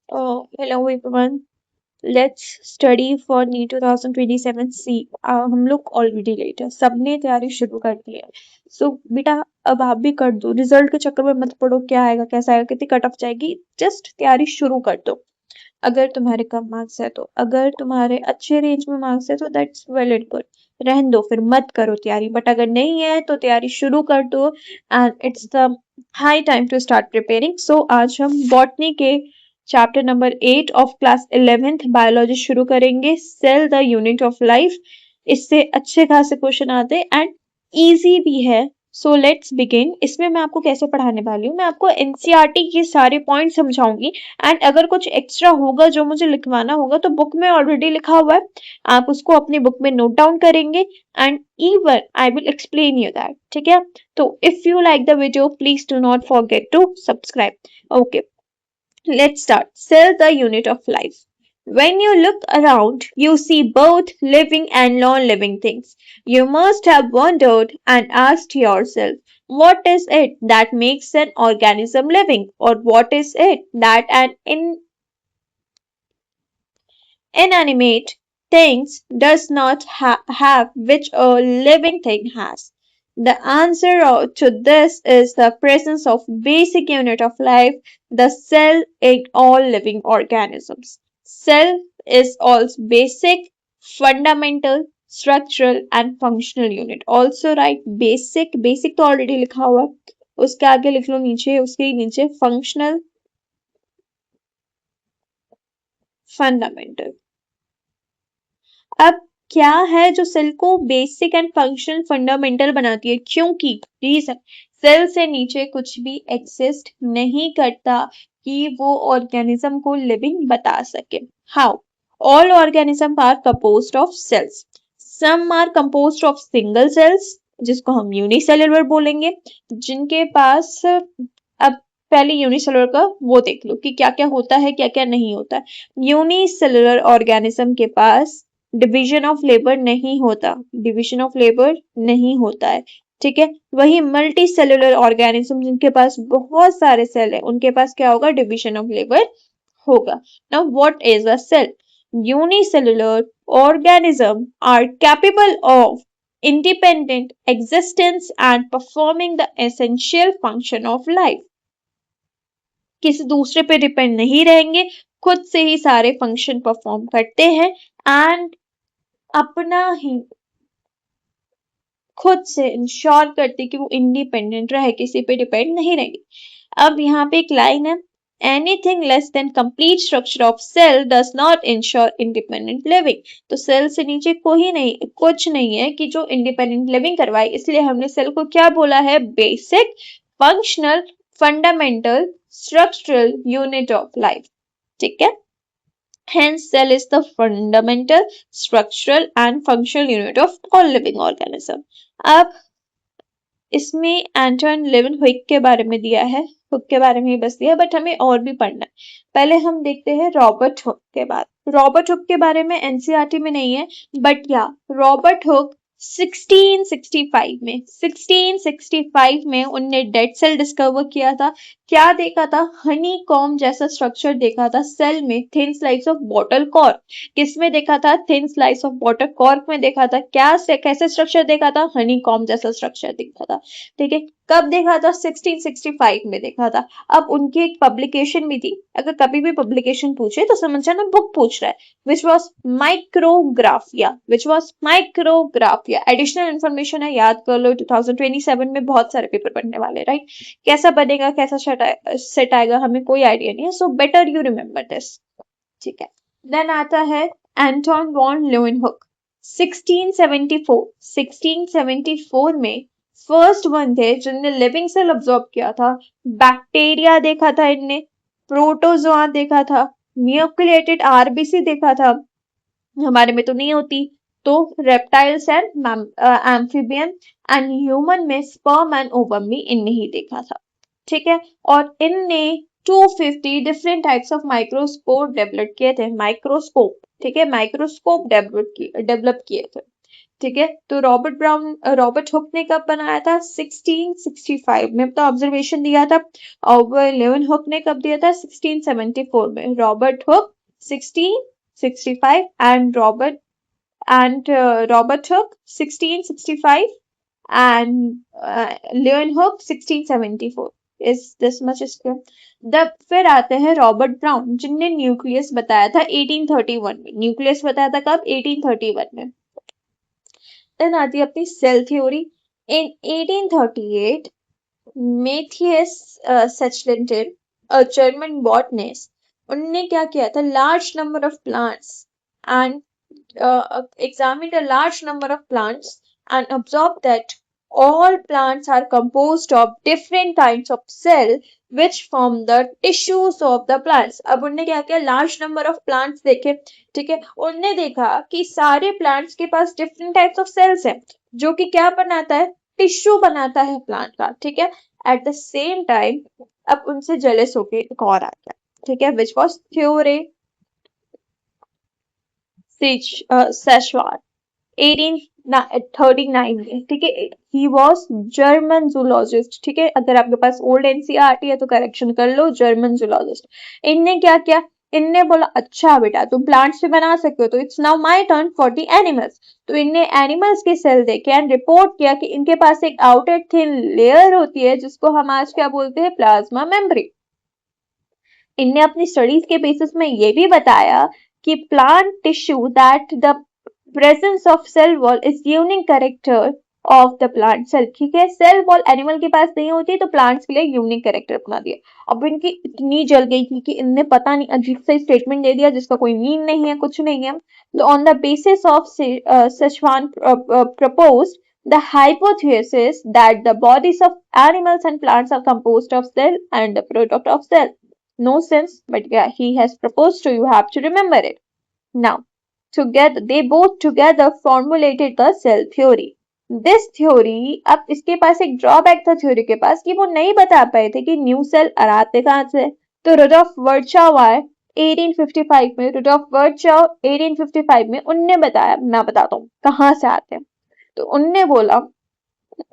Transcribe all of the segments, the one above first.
Hello everyone. Let's study for NEET 2027 C. हम लोग already late है, सबने तैयारी शुरू कर दी है. सो बेटा अब आप भी कर दो. रिजल्ट के चक्कर में मत पड़ो, क्या आएगा कैसा आएगा कितनी कट ऑफ जाएगी. जस्ट तैयारी शुरू कर दो. अगर तुम्हारे कम मार्क्स है तो, अगर तुम्हारे अच्छे रेंज में मार्क्स है तो दैट्स वेल एंड गुड. रहने दो, फिर मत करो तैयारी. बट अगर नहीं है तो तैयारी शुरू कर दो. And it's the high time to start preparing. So आज हम बॉटनी के chapter number 8 of class 11th biology शुरू करेंगे. Cell the unit of life. इससे अच्छे खासे क्वेश्चन आते हैं एंड इजी भी है. So let's begin. इसमें मैं आपको कैसे पढ़ाने वाली हूँ, मैं आपको एनसीईआरटी के सारे पॉइंट समझाऊंगी. एंड अगर कुछ एक्स्ट्रा होगा जो मुझे लिखवाना होगा तो बुक में ऑलरेडी लिखा हुआ है, आप उसको अपनी बुक में नोट डाउन करेंगे. And even I will explain you that. ठीक है, तो if you like the video please do not forget to subscribe. Okay, let's start. Cell, the unit of life. When you look around, you see both living and non-living things. You must have wondered and asked yourself, what is it that makes an organism living? Or what is it that an inanimate thing does not have which a living thing has? The answer to this is the presence of basic unit of life, the cell in all living organisms. Cell is also basic, fundamental, structural and functional unit. Also write basic. Basic तो already लिखा हुआ है, उसके आगे लिख लो नीचे, उसके नीचे functional, fundamental. अब क्या है जो सेल को बेसिक एंड फंक्शनल फंडामेंटल बनाती है? क्योंकि रीजन, सेल से नीचे कुछ भी एग्जिस्ट नहीं करता कि वो ऑर्गेनिज्म को लिविंग बता सके. How? All organism are composed of cells. Some are composed of single cells जिसको हम यूनिसेलुलर बोलेंगे, जिनके पास, अब पहले यूनिसेलुलर का वो देख लो कि क्या क्या होता है क्या क्या नहीं होता है. यूनिसेलुलर ऑर्गेनिज्म के पास डिवीजन ऑफ लेबर नहीं होता, डिवीजन ऑफ लेबर नहीं होता है. ठीक है, वही मल्टी सेलुलर ऑर्गेनिज्म जिनके पास बहुत सारे सेल है उनके पास क्या होगा? डिवीजन ऑफ लेबर होगा. Now what is a cell? Unicellular organism are capable of independent existence and performing the essential function of life. किसी दूसरे पे डिपेंड नहीं रहेंगे, खुद से ही सारे फंक्शन परफॉर्म करते हैं एंड अपना ही खुद से इंश्योर करते कि वो इंडिपेंडेंट रहे, किसी पे डिपेंड नहीं रहेंगे. अब यहाँ पे एक लाइन है, anything less than complete structure of cell does not ensure independent living. तो सेल से नीचे कोई नहीं, कुछ नहीं है कि जो इंडिपेंडेंट लिविंग करवाए, इसलिए हमने सेल को क्या बोला है? Basic, functional, fundamental, structural unit of life. ठीक है, hence cell is the fundamental, structural and functional unit of all living organism. अब इसमें एंटन लेवेनहुइक के बारे में दिया है, हुक के बारे में ही बस दिया है, बट हमें और भी पढ़ना है. पहले हम देखते हैं रॉबर्ट हुक के बारे. रॉबर्ट हुक के बारे में एनसीईआरटी में नहीं है, बट या रॉबर्ट हुक 1665 में उनने डेड सेल डिस्कवर किया था. क्या देखा था? हनी कॉम जैसा स्ट्रक्चर देखा था सेल में, thin slice of bottle cork. किस में देखा था? Thin slice of bottle cork में देखा था. क्या से कैसे स्ट्रक्चर देखा था? हनी कॉम जैसा स्ट्रक्चर देखा था. ठीक है, कब देखा था? 1665 में देखा था. अब उनकी एक पब्लिकेशन भी थी, अगर कभी भी पब्लिकेशन पूछे तो समझ जाना बुक पूछ रहा है, which was Micrographia, which was Micrographia. Additional information है, याद कर लो. 2027 में बहुत सारे पेपर बनने वाले, राइट? कैसा बनेगा, कैसा सेट आएगा, हमें कोई आइडिया नहीं है. So better you remember this. ठीक है, देन आता है एंटोन वॉन ल्यूवेनहुक. 1674 में फर्स्ट वन थे जिनने लिविंग सेल ऑब्जर्व किया था. बैक्टीरिया देखा था इनने, प्रोटोजोआ देखा था, न्यूक्लिएटेड आरबीसी देखा था, हमारे में तो नहीं होती, तो reptiles and amphibian and human में स्पर्म एंड ओवम भी इनने ही देखा था. ठीक है, और इनने 250 different types of microscope develop किए थे. माइक्रोस्कोप, ठीक है, माइक्रोस्कोप डेवलप किए थे. ठीक है। तो रॉबर्ट हुक ने कब बनाया था? 1665 में अपना ऑब्जर्वेशन दिया था। और लेवन हुक ने कब दिया था? 1674 में। Robert Hooke 1665 Robert Hooke 1665 and Leeuwenhoek 1674 is this much is clear. फिर आते हैं रॉबर्ट ब्राउन जिनने न्यूक्लियस बताया था 1831 में। न्यूक्लियस बताया था कब? 1831 में। देन आती है अपनी cell theory. In 1838 Matthias Schleiden a German botanist, उनने क्या किया था? Large number of plants and examined a large number of plants and observed that all plants are composed of different kinds of cell which form the tissues of the plants। अब उनने क्या किया? Large number of plants देखे, ठीक है। उनने देखा कि सारे प्लांट्स के पास डिफरेंट टाइप्स ऑफ सेल्स है जो कि क्या बनाता है? टिश्यू बनाता है प्लांट का, ठीक है। एट द सेम टाइम अब उनसे जेलस होके एक और आ गया, ठीक है, विच वॉज थ्योरी सेशवान 1839 में, ठीक है। ही वॉज जर्मन जूलॉजिस्ट, ठीक है। अगर आपके पास ओल्ड एनसीईआरटी है तो करेक्शन कर लो, जर्मन जूलॉजिस्ट। इनने क्या किया? इनने बोला अच्छा बेटा तुम प्लांट्स भी बना सकते हो तो it's now my turn for the animals. तो इनने एनिमल्स के सेल देखे एंड रिपोर्ट किया कि इनके पास एक आउटर थिन लेयर होती है जिसको हम आज क्या बोलते हैं? Plasma membrane. इनने अपनी स्टडीज के बेसिस में ये भी बताया कि plant tissue that the presence of cell wall is unique character of the plant cell, ठीक है। सेल वॉल एनिमल के पास नहीं होती तो प्लांट्स के लिए यूनिक कैरेक्टर बना दिया। अब इनकी इतनी जल गई थी कि इनने पता नहीं अजीब सा स्टेटमेंट दे दिया जिसका कोई मीन नहीं है, कुछ नहीं है। तो on the basis of Schwann proposed the hypothesis that the bodies of animals and plants are composed of cell and the product of cell. No sense, but yeah, he has proposed to you have to remember it. Now, together they both together formulated the cell theory. This theory, अब इसके पास एक drawback था theory के पास कि वो नहीं बता पाए थे कि न्यू सेल आते कहाँ से। तो रुडोल्फ वर्चाव आए 1855 में। रुडोल्फ वर्चाव 1855 में उनने बताया, मैं बताता हूँ कहाँ से आते हैं। तो उनने बोला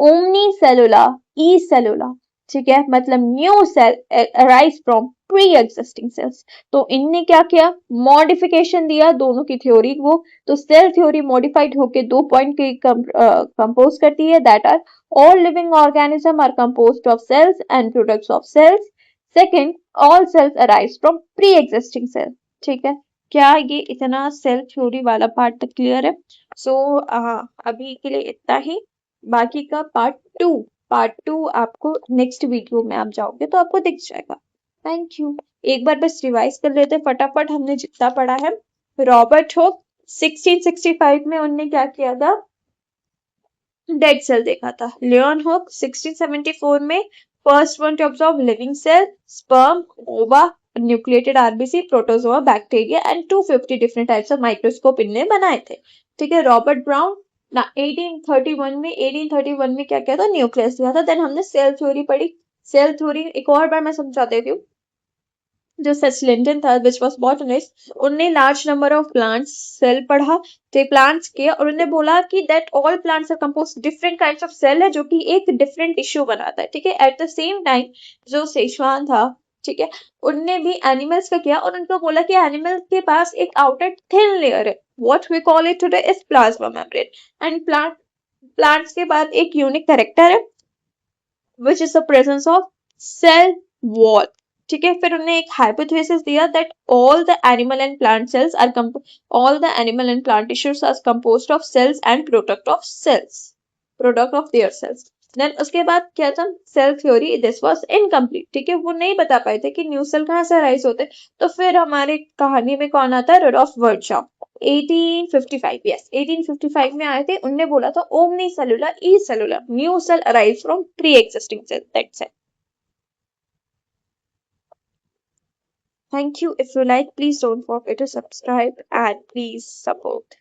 ओमनी सेलुला ई सेलुला, ठीक है, मतलब new cell arise from pre existing cells. तो इनने क्या किया? मॉडिफिकेशन दिया दोनों की थ्योरी को। तो सेल थ्योरी मॉडिफाइड होके दो पॉइंट की कंपोज करती है, that are all living organism are composed of cells and products of cells. Second, all cells arise from pre existing cell, ठीक है। क्या ये इतना सेल थ्योरी वाला पार्ट तक क्लियर है? सो अभी के लिए इतना ही। बाकी का पार्ट टू आपको नेक्स्ट वीडियो में आप जाओगे तो आपको दिख जाएगा। Thank you. एक बार बस रिवाइज कर लेते फटाफट हमने जितना पढ़ा है। रॉबर्ट हुक 1665 में उनने क्या किया था? डेड सेल देखा था। लियोन हुक 1674 में first one to observe living cell, sperm, ova, nucleated RBC, protozoa, bacteria and 250 different types of microscope इनने बनाए थे, ठीक है। रॉबर्ट ब्राउन ना 1831 में क्या किया था? न्यूक्लियस दिया था। देन हमने सेल थ्योरी पढ़ी। सेल थ्योरी एक और बार मैं समझा देती हूँ। जो सचलिंटन था विच वॉज बॉटनिस्ट, उनने large number of plants cell पढ़ा, तो प्लांट्स के, और उन्होंने बोला कि that all plants are compose different kinds of cell है जो कि एक डिफरेंट टिश्यू बनाता है, ठीक है। एट द सेम टाइम जो सेशवान था, ठीक है, उनने भी एनिमल्स का किया और उनको बोला कि एनिमल के पास एक आउटर थिन लेयर है, what we call it today is plasma membrane. And plants के बाद एक यूनिक कैरेक्टर है which is the presence of cell wall, ठीक है। फिर उन्होंने एक हाइपोथेसिस दिया that all the animal and plant cells are all the animal and plant tissues are composed of cells and product of their cells. Then उसके बाद क्या था? Cell theory this was incomplete, ठीक है। वो नहीं बता पाए थे कि न्यू सेल कहाँ से अराइज होते। तो फिर हमारे कहानी में कौन आता है? रुडोल्फ वर्चाव 1855, यस 1855 में आए थे। उनने बोला था ओमनी सेलुलर ई सेलुलर new cell arise from pre existing cell, that's it. Thank you. If you like, please don't forget to subscribe and please support.